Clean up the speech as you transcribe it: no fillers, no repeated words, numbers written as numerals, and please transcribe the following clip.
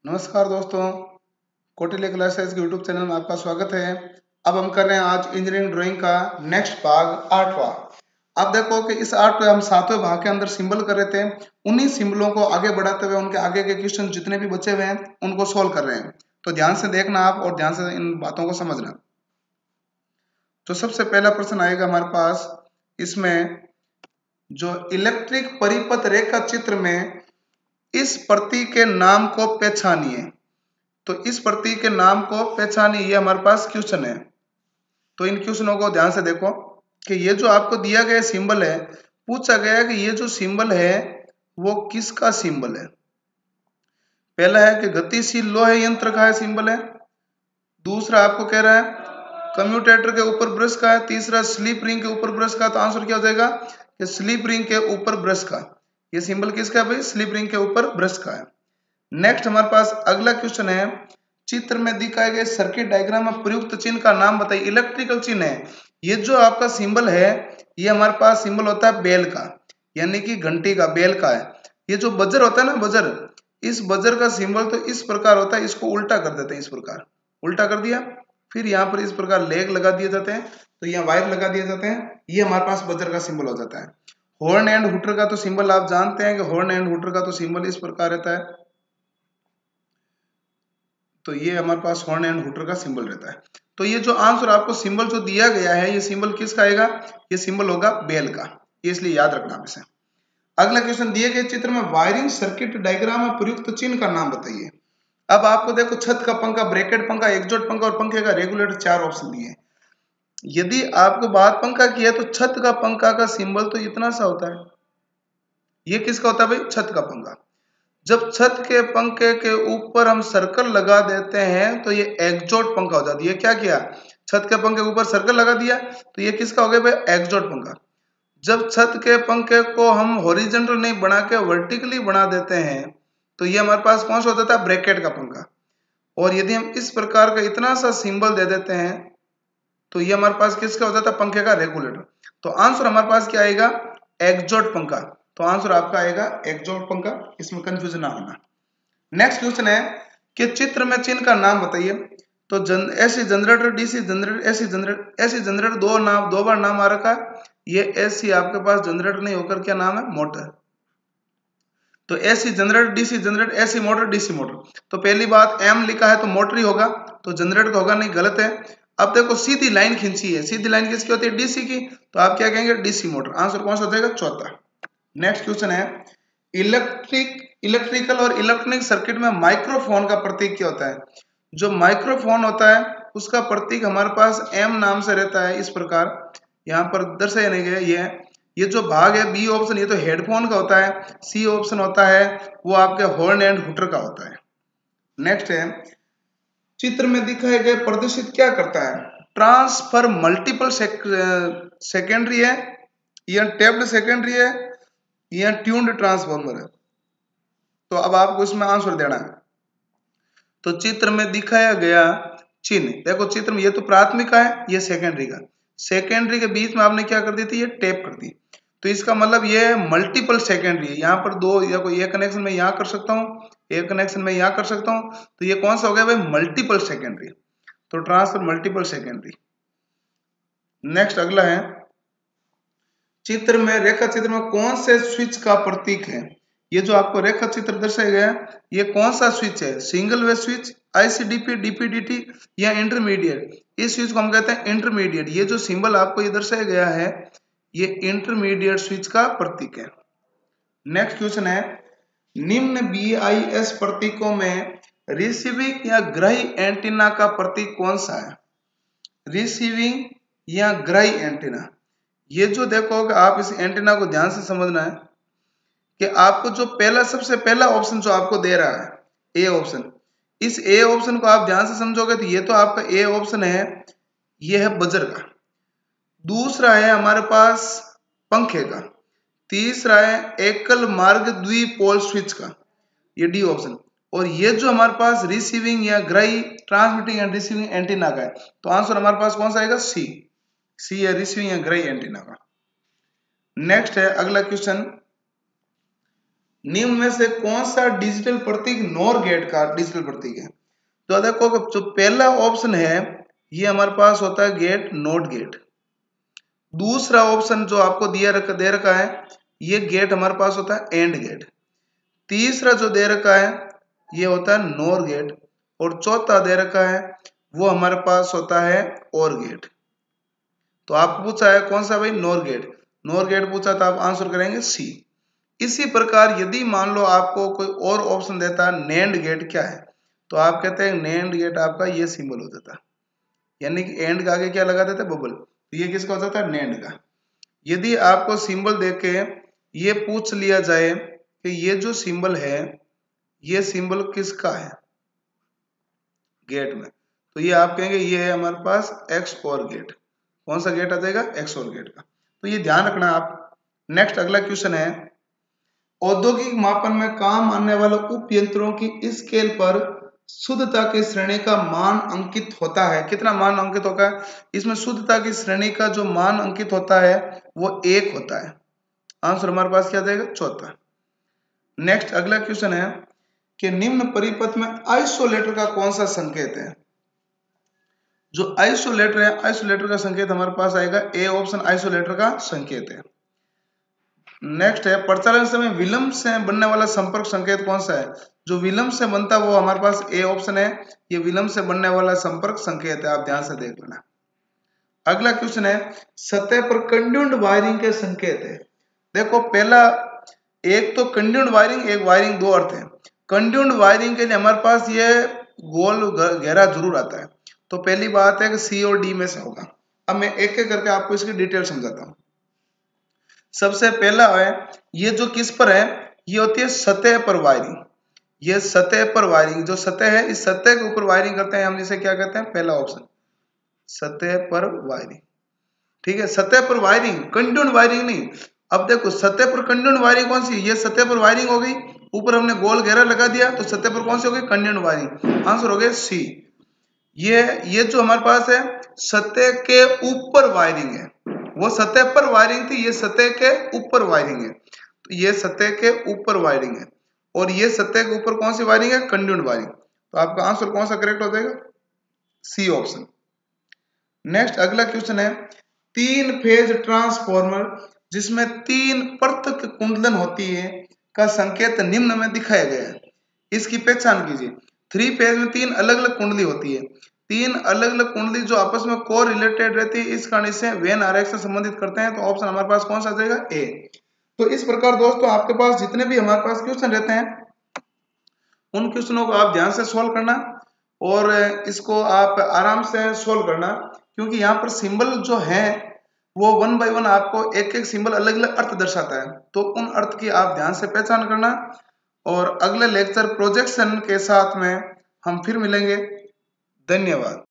नमस्कार दोस्तों, कौटिल्य क्लासेस के यूट्यूब चैनल में आपका स्वागत है। अब हम कर रहे हैं आज इंजीनियरिंग ड्राइंग का नेक्स्ट भाग 8वां। अब देखो कि इस 8 हम 7वें भाग के अंदर सिंबल कर रहे थे। उन्हीं सिंबलों को आगे बढ़ाते हुए उनके आगे के क्वेश्चन जितने भी बचे हुए हैं उनको सोल्व कर रहे हैं। तो ध्यान से देखना आप और ध्यान से इन बातों को समझना। तो सबसे पहला प्रश्न आएगा हमारे पास, इसमें जो इलेक्ट्रिक परिपथ रेखा चित्र में इस प्रतीक के नाम को पहचानिए। तो इस प्रतीक के नाम को पहचानिए, ये हमारे पास क्वेश्चन है। तो इन क्वेश्चनों को ध्यान से देखो कि ये जो आपको दिया गया सिंबल है, पूछा गया है कि ये जो सिंबल है वो किसका सिंबल है। पहला है कि गतिशील लोहे यंत्र का है सिंबल है। दूसरा आपको कह रहा है कम्यूटेटर के ऊपर ब्रश का है। तीसरा स्लिप रिंग के ऊपर ब्रश का। तो आंसर क्या हो जाएगा कि स्लिप रिंग के ऊपर ब्रश का। ये सिंबल किसका है भाई? स्लिप रिंग के ऊपर ब्रश का है। नेक्स्ट हमारे पास अगला क्वेश्चन है, चित्र में दिखाए गए सर्किट डायग्राम में प्रयुक्त चिन्ह का नाम बताइए। इलेक्ट्रिकल चिन्ह है। ये जो आपका सिंबल है ये हमारे पास सिंबल होता है बेल का, यानी कि घंटी का, बेल का है। ये जो बजर होता है ना, बजर, इस बजर का सिंबल तो इस प्रकार होता है। इसको उल्टा कर देते हैं, इस प्रकार उल्टा कर दिया, फिर यहाँ पर इस प्रकार लेग लगा दिए जाते हैं, तो यहाँ वायर लगा दिए जाते हैं। ये हमारे पास बजर का सिंबल हो जाता है। हॉर्न एंड हुटर का तो सिंबल आप जानते हैं कि हॉर्न एंड हुटर का तो सिंबल इस प्रकार रहता है। तो ये हमारे पास हॉर्न एंड हुटर का सिंबल रहता है। तो ये जो आंसर आपको सिंबल जो दिया गया है, ये सिंबल किसका आएगा? ये सिंबल होगा बेल का। ये इसलिए याद रखना आप इसे। अगला क्वेश्चन, दिए गए चित्र में वायरिंग सर्किट डायग्राम में प्रयुक्त चिन्ह का नाम बताइए। अब आपको देखो छत का पंखा, ब्रैकेट पंखा, एग्जॉस्ट पंखा और पंखे का रेगुलेटर, 4 ऑप्शन दिए। यदि आपको बात पंखा की है तो छत का पंखा का सिंबल तो इतना सा होता है। ये किसका होता है भाई? छत का पंखा। जब छत के पंखे के ऊपर हम सर्कल लगा देते हैं तो ये एग्जॉस्ट पंखा हो जाता है। ये क्या किया? छत के पंखे के ऊपर सर्कल लगा दिया, तो ये किसका हो गया भाई? एग्जॉस्ट पंखा। जब छत के पंखे को हम हॉरिजॉन्टल नहीं बना के वर्टिकली बना देते हैं तो ये हमारे पास कौन सा हो जाता है? ब्रैकेट का पंखा। और यदि हम इस प्रकार का इतना सा सिंबल दे देते हैं तो ये हमारे पास किसका हो जाता है? पंखे का रेगुलेटर। तो आंसर हमारे पास क्या आएगा? एग्जॉस्ट पंखा। तो आंसर आपका आएगा एग्जॉस्ट पंखा, इसमें कंफ्यूजन ना होना। नेक्स्ट क्वेश्चन है कि चित्र में चिन्ह का नाम बताइए। तो AC generator, DC generator, AC generator. AC generator दो बार नाम आ रखा है। ये एसी आपके पास जनरेटर नहीं होकर क्या नाम है? मोटर। तो AC generator, DC generator, AC motor, DC motor. तो पहली बात एम लिखा है तो मोटर ही होगा, तो जनरेटर तो होगा नहीं, गलत है। अब देखो सीधी लाइन खींची है, सीधी लाइन किसकी होती है? डीसी की। तो आप क्या कहेंगे? DC motor. आंसर कौन सा हो जाएगा? चौथा। नेक्स्ट क्वेश्चन है, इलेक्ट्रिकल और इलेक्ट्रॉनिक सर्किट में माइक्रोफोन का प्रतीक क्या होता है? जो माइक्रोफोन होता है उसका प्रतीक हमारे पास एम नाम से रहता है, इस प्रकार यहाँ पर दर्शाया नहीं गया। ये जो भाग है बी ऑप्शन, ये तो हेडफोन का होता है। सी ऑप्शन होता है वो आपके हॉर्न एंड हुटर का होता है। नेक्स्ट है, चित्र में दिखाए गए प्रदर्शित क्या करता है? ट्रांसफर मल्टीपल सेकेंडरी है, या टेप्ड सेकेंडरी है, या ट्यून्ड ट्रांसफॉर्मर है। तो अब आपको इसमें आंसर देना है। तो चित्र में दिखाया गया चिन्ह देखो, चित्र में ये तो प्राथमिक का है, ये सेकेंडरी का। सेकेंडरी के बीच में आपने क्या कर दी थी? ये टेप कर दी। तो इसका मतलब ये मल्टीपल सेकेंडरी है। यहाँ पर दो, या कोई एक कनेक्शन में यहाँ कर सकता हूँ, एक कनेक्शन में यहाँ कर सकता हूँ। तो ये कौन सा हो गया भाई? Multiple secondary. तो ट्रांसफर मल्टीपल सेकेंडरी। नेक्स्ट अगला है, चित्र में रेखा चित्र में कौन से स्विच का प्रतीक है? ये जो आपको रेखा चित्र दर्शाया गया है ये कौन सा स्विच है? Single way switch, ICDP, DPDT, या इंटरमीडिएट? इस स्विच को हम कहते हैं इंटरमीडिएट। ये जो सिंबल आपको ये दर्शाया गया है ये इंटरमीडिएट स्विच का प्रतीक है। नेक्स्ट क्वेश्चन है, निम्न बीआईएस प्रतीकों में रिसीविंग या ग्राही एंटीना का प्रतीक कौन सा है? रिसीविंग या ग्राही एंटीना। ये जो देखो आप इस एंटीना को ध्यान से समझना है कि आपको जो सबसे पहला ऑप्शन जो आपको दे रहा है ए ऑप्शन, इस ए ऑप्शन को आप ध्यान से समझोगे तो ये तो आपका ए ऑप्शन है, ये है बजर का। दूसरा है हमारे पास पंखे का। तीसरा है एकल मार्ग द्विपोल स्विच का, ये डी ऑप्शन। और ये जो हमारे पास रिसीविंग या ग्राही, ट्रांसमिटिंग एंड रिसीविंग एंटीना का है, तो आंसर हमारे पास कौन सा आएगा? सी। सी है रिसीविंग या ग्राही एंटीना का। नेक्स्ट है अगला क्वेश्चन, निम्न में से कौन सा डिजिटल प्रतीक नॉर गेट का डिजिटल प्रतीक है? तो देखो जो पहला ऑप्शन है ये हमारे पास होता है गेट नॉट गेट। दूसरा ऑप्शन जो आपको दे रखा है ये गेट हमारे पास होता है एंड गेट। तीसरा जो दे रखा है ये होता है नॉर गेट और चौथा दे रखा है वो हमारे पास होता है और गेट। तो आपको पूछा है कौन सा भाई? Nor gate. नॉर गेट पूछा तो आप आंसर करेंगे सी। इसी प्रकार यदि मान लो आपको कोई और ऑप्शन देता है नेंड गेट क्या है, तो आप कहते हैं नेंड गेट आपका ये सिंबल हो जाता है, यानी कि एंड का आगे क्या लगा देते हैं? बबल। तो ये किसका हो जाता है? नेंड का। यदि आपको सिंबल देके ये पूछ लिया जाए कि ये जो सिंबल है ये सिंबल किसका है गेट में, तो ये आप कहेंगे ये है हमारे पास एक्स और गेट। कौन सा गेट आ जाएगा? एक्स और गेट का। तो ये ध्यान रखना आप। नेक्स्ट अगला क्वेश्चन है, औद्योगिक मापन में काम आने वाले उप यंत्रों की स्केल पर शुद्धता की श्रेणी का मान अंकित होता है। कितना मान अंकित होता है? इसमें शुद्धता की श्रेणी का जो मान अंकित होता है वो 1 होता है। आंसर हमारे पास क्या जाएगा? चौथा। नेक्स्ट अगला क्वेश्चन है कि निम्न परिपथ में आइसोलेटर का कौन सा संकेत है? जो आइसोलेटर है, आइसोलेटर का संकेत हमारे पास आएगा ए ऑप्शन, आइसोलेटर का संकेत है। नेक्स्ट है, प्रचालन समय विलंब से बनने वाला संपर्क संकेत कौन सा है? जो विलंब से बनता है वो हमारे पास ए ऑप्शन है, ये विलंब से बनने वाला संपर्क संकेत है, आप ध्यान से देख लेना। अगला क्वेश्चन है, सतह पर कंड्यून्ड वायरिंग के संकेत है। देखो पहला, एक तो कंड्यून्ड वायरिंग, एक वायरिंग, दो अर्थ है। कंड्यून्ड वायरिंग के लिए हमारे पास ये गोल घेरा जरूर आता है। तो पहली बात है कि सी और डी में से होगा। अब मैं एक एक करके आपको इसकी डिटेल समझाता हूँ। सबसे पहला है, ये जो किस पर है? ये होती है सतह पर वायरिंग। ये सतह पर वायरिंग, जो सतह है इस सतह के ऊपर वायरिंग करते हैं हम, जिसे क्या कहते हैं? पहला ऑप्शन सतह पर वायरिंग। ठीक है, सतह पर वायरिंग, कंड्यून्ड वायरिंग नहीं। अब देखो सतह पर कंड्यून्ड वायरिंग कौन सी? ये सतह पर वायरिंग हो गई, ऊपर हमने गोल घेरा लगा दिया, तो सतह पर कौन सी हो गई? कंड्यून्ड वायरिंग। आंसर हो गया सी। ये जो हमारे पास है सतह के ऊपर वायरिंग है, वो सतह पर वायरिंग थी, ये सतह के ऊपर वायरिंग है। तो ये सतह के ऊपर वायरिंग है और ये सतह के ऊपर कौन सी वायरिंग है? Conduit wiring. तो आपका आंसर कौन सा करेक्ट हो जाएगा? C option. नेक्स्ट अगला क्वेश्चन है, 3 फेज ट्रांसफॉर्मर जिसमें 3 पृथक कुंडलन होती है का संकेत निम्न में दिखाया गया है, इसकी पहचान कीजिए। 3 फेज में 3 अलग अलग कुंडली होती है, 3 अलग अलग कुंडली जो आपस में को रिलेटेड रहती है, इस कारण इसे वेन आरेख से संबंधित करते हैं। तो ऑप्शन हमारे पास कौन सा आ जाएगा? ए। तो इस प्रकार दोस्तों आपके पास जितने भी हमारे पास क्वेश्चन रहते हैं उन क्वेश्चनों को आप ध्यान से सोल्व करना और इसको आप आराम से सोल्व करना, क्योंकि यहाँ पर सिंबल जो है वो 1 बाय 1 आपको एक एक सिंबल अलग अलग अर्थ दर्शाता है, तो उन अर्थ की आप ध्यान से पहचान करना। और अगले लेक्चर प्रोजेक्शन के साथ में हम फिर मिलेंगे। धन्यवाद।